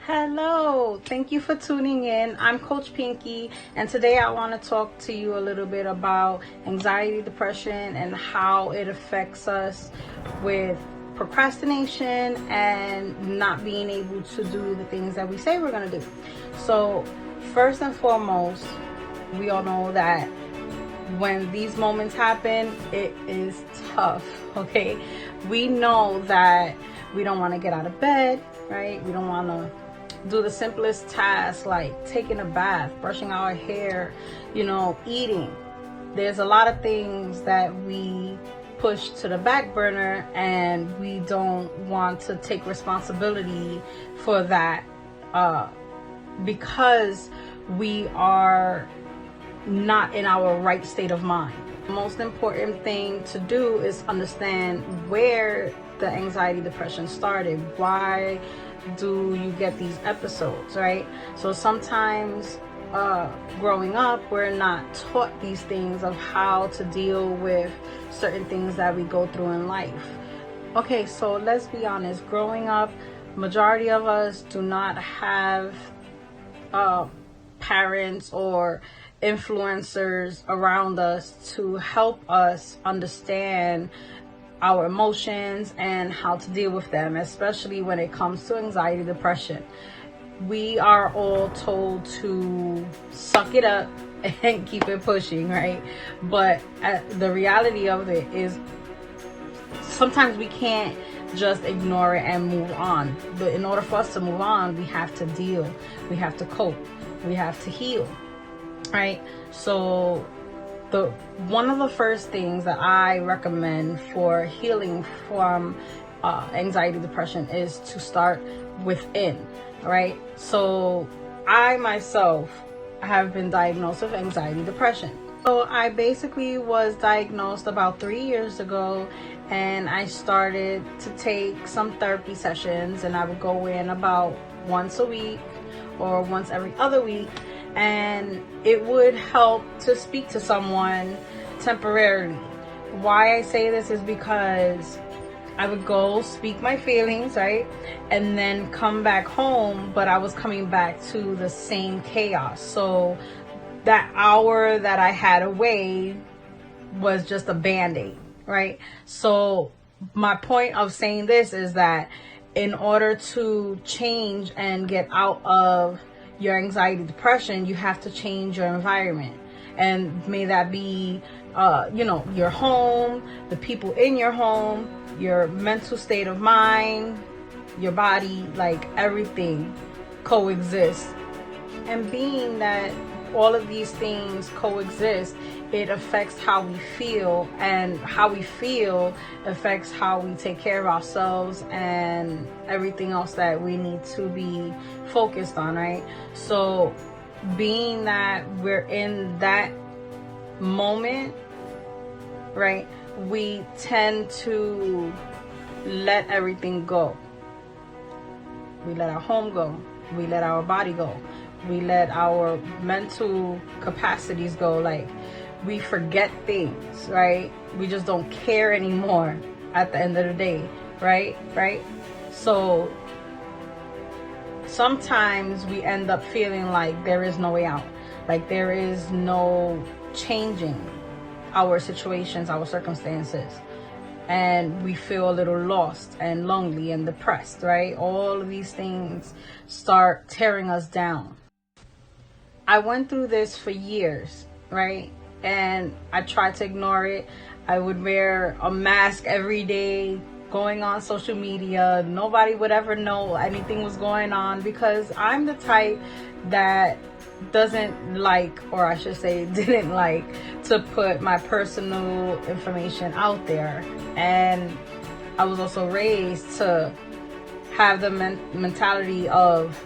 Hello, thank you for tuning in. I'm Coach Pinky, and today I want to talk to you a little bit about anxiety, depression, and how it affects us with procrastination and not being able to do the things that we say we're going to do. So, first and foremost, we all know that when these moments happen, it is tough, okay? We know that we don't want to get out of bed, right? We don't want to do the simplest tasks like taking a bath, brushing our hair, eating. There's a lot of things that we push to the back burner, and we don't want to take responsibility for that because we are not in our right state of mind. The most important thing to do is understand where the anxiety, depression started. Why do you get these episodes, right? So sometimes growing up, we're not taught these things of how to deal with certain things that we go through in life. Okay, so let's be honest. Growing up, majority of us do not have parents or influencers around us to help us understand our emotions and how to deal with them, especially when it comes to anxiety, depression. We are all told to suck it up and keep it pushing, right? But the reality of it is sometimes we can't just ignore it and move on. But in order for us to move on, we have to deal, we have to cope, we have to heal, right? So one of the first things that I recommend for healing from anxiety, depression is to start within, right? So I myself have been diagnosed with anxiety, depression. So I basically was diagnosed about 3 years ago, and I started to take some therapy sessions, and I would go in about once a week or once every other week. And it would help to speak to someone temporarily. Why I say this is because I would go speak my feelings, right? And then come back home, but I was coming back to the same chaos. So that hour that I had away was just a band-aid, right? So my point of saying this is that in order to change and get out of your anxiety, depression, you have to change your environment. And may that be, your home, the people in your home, your mental state of mind, your body, like everything coexists. And being that all of these things coexist, it affects how we feel, and how we feel affects how we take care of ourselves and everything else that we need to be focused on, right? So being that we're in that moment, right, we tend to let everything go. We let our home go. We let our body go. We let our mental capacities go. Like, we forget things, right? We just don't care anymore at the end of the day, right? So sometimes we end up feeling like there is no way out, like there is no changing our situations, our circumstances, and we feel a little lost and lonely and depressed, right? All of these things start tearing us down. I went through this for years, right? And I tried to ignore it. I would wear a mask every day, going on social media. Nobody would ever know anything was going on, because I'm the type that doesn't like, or I should say didn't like, to put my personal information out there. And I was also raised to have the mentality of,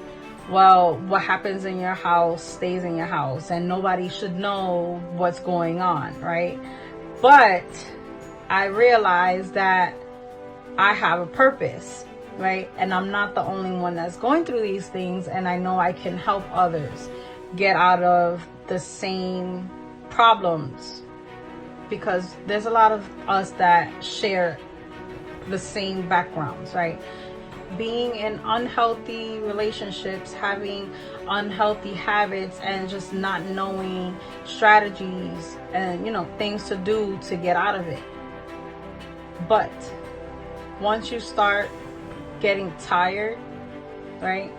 well, what happens in your house stays in your house, and nobody should know what's going on, right? But I realized that I have a purpose, right? And I'm not the only one that's going through these things, and I know I can help others get out of the same problems, because there's a lot of us that share the same backgrounds, right? being in unhealthy relationships, having unhealthy habits, and just not knowing strategies and, things to do to get out of it. But once you start getting tired, right,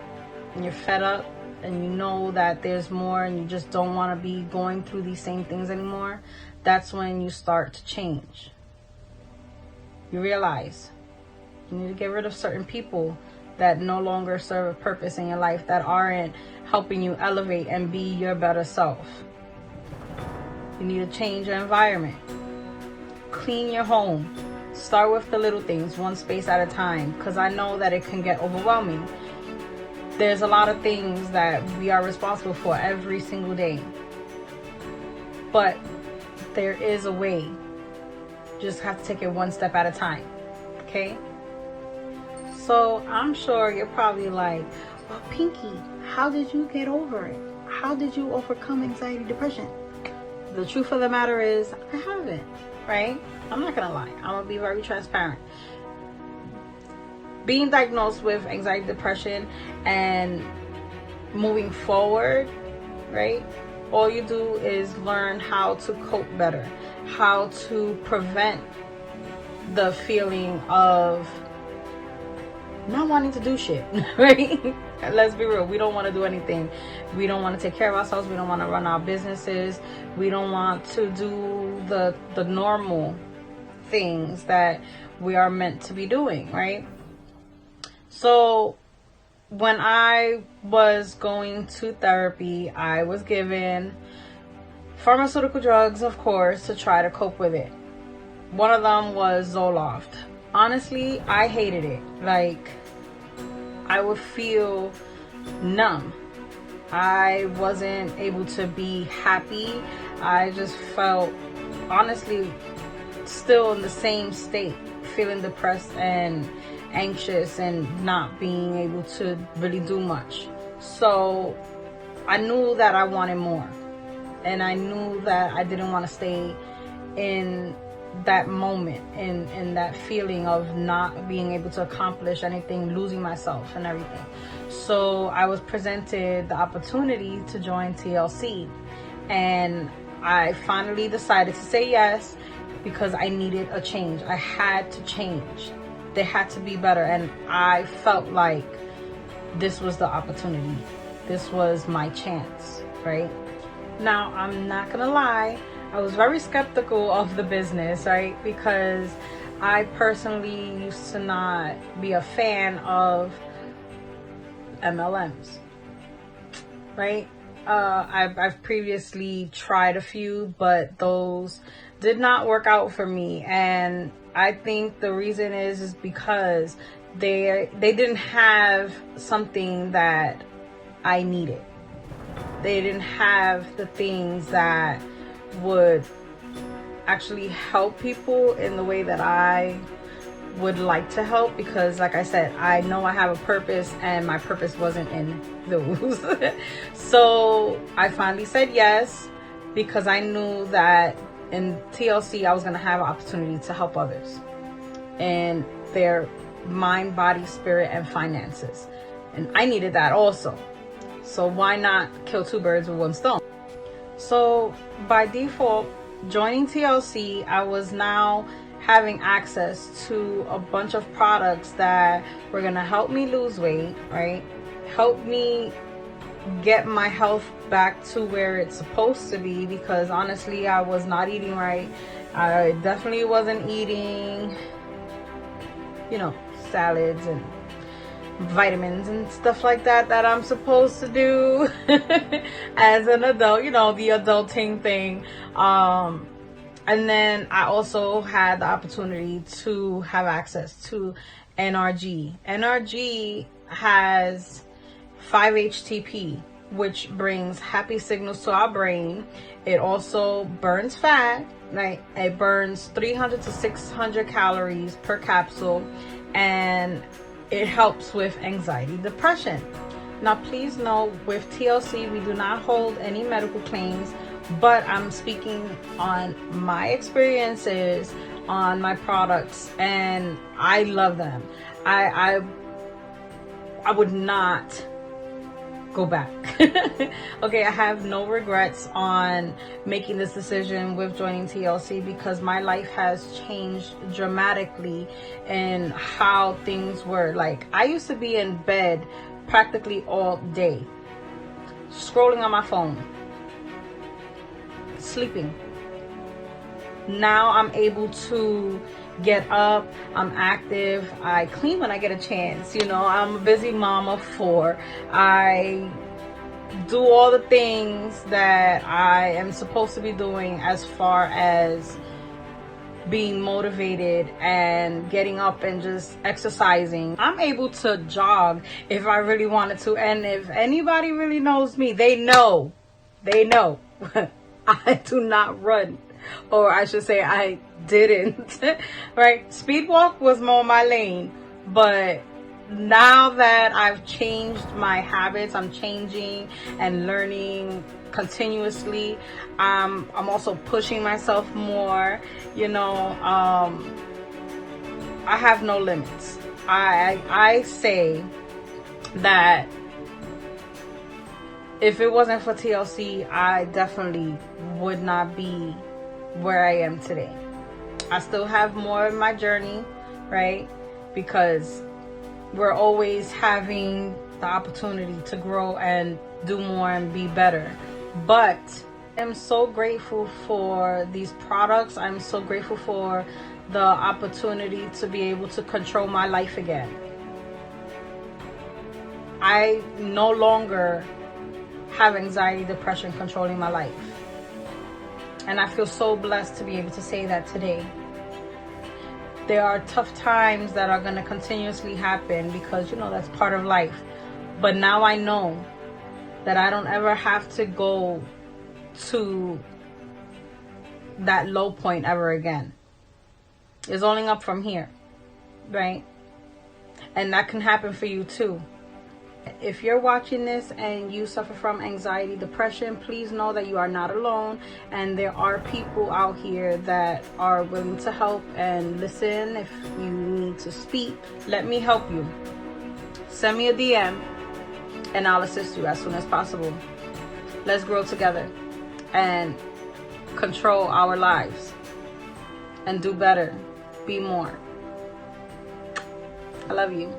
and you're fed up, and you know that there's more, and you just don't want to be going through these same things anymore, that's when you start to change. You realize you need to get rid of certain people that no longer serve a purpose in your life, that aren't helping you elevate and be your better self. You need to change your environment. Clean your home. Start with the little things, one space at a time, because I know that it can get overwhelming. There's a lot of things that we are responsible for every single day. But there is a way. You just have to take it one step at a time. Okay? So I'm sure you're probably like, well, Pinky, how did you get over it? How did you overcome anxiety, depression? The truth of the matter is, I haven't, right? I'm not gonna lie. I'm gonna be very transparent. Being diagnosed with anxiety, depression, and moving forward, right? All you do is learn how to cope better, how to prevent the feeling of not wanting to do shit, right? Let's be real. We don't want to do anything. We don't want to take care of ourselves. We don't want to run our businesses. We don't want to do the normal things that we are meant to be doing, right? So when I was going to therapy, I was given pharmaceutical drugs, of course, to try to cope with it. One of them was Zoloft. Honestly, I hated it. Like, I would feel numb. I wasn't able to be happy. I just felt, honestly, still in the same state, feeling depressed and anxious and not being able to really do much. So I knew that I wanted more, and I knew that I didn't want to stay in that moment, in that feeling of not being able to accomplish anything, losing myself and everything. So I was presented the opportunity to join TLC, and I finally decided to say yes, because I needed a change. I had to change. They had to be better, and I felt like this was the opportunity. This was my chance, right? Now, I'm not gonna lie, I was very skeptical of the business, right? Because I personally used to not be a fan of MLMs, right? I've previously tried a few, but those did not work out for me, and I think the reason is because they didn't have something that I needed. They didn't have the things that would actually help people in the way that I would like to help, because like I said, I know I have a purpose, and my purpose wasn't in those. So I finally said yes, because I knew that in TLC I was going to have an opportunity to help others and their mind, body, spirit, and finances, and I needed that also. So why not kill two birds with one stone? So by default, joining TLC, I was now having access to a bunch of products that were going to help me lose weight, right? Help me get my health back to where it's supposed to be, because honestly, I was not eating right. I definitely wasn't eating, salads and vitamins and stuff like that I'm supposed to do as an adult, the adulting thing. And then I also had the opportunity to have access to NRG. NRG has 5-HTP, which brings happy signals to our brain. It also burns fat, right? It burns 300 to 600 calories per capsule, and it helps with anxiety, depression. Now, please know, with TLC, we do not hold any medical claims, but I'm speaking on my experiences on my products, and I love them. I I would not go back. Okay, I have no regrets on making this decision with joining TLC, because my life has changed dramatically in how things were. Like, I used to be in bed practically all day, scrolling on my phone, sleeping. Now I'm able to get up, I'm active, I clean when I get a chance, I'm a busy mom of 4. I do all the things that I am supposed to be doing as far as being motivated and getting up and just exercising. I'm able to jog if I really wanted to, and if anybody really knows me, they know I do not run, or I should say I didn't. Right? Speed walk was more my lane, but now that I've changed my habits, I'm changing and learning continuously. I'm also pushing myself more. I have no limits. I say that if it wasn't for TLC, I definitely would not be where I am today. I still have more of my journey, right? Because we're always having the opportunity to grow and do more and be better. But I'm so grateful for these products. I'm so grateful for the opportunity to be able to control my life again. I no longer have anxiety, depression controlling my life. And I feel so blessed to be able to say that today. There are tough times that are going to continuously happen, because that's part of life. But now I know that I don't ever have to go to that low point ever again. It's only up from here, right? And that can happen for you too. If you're watching this and you suffer from anxiety, depression, please know that you are not alone, and there are people out here that are willing to help and listen. If you need to speak, let me help you. Send me a DM and I'll assist you as soon as possible. Let's grow together and control our lives and do better, be more. I love you.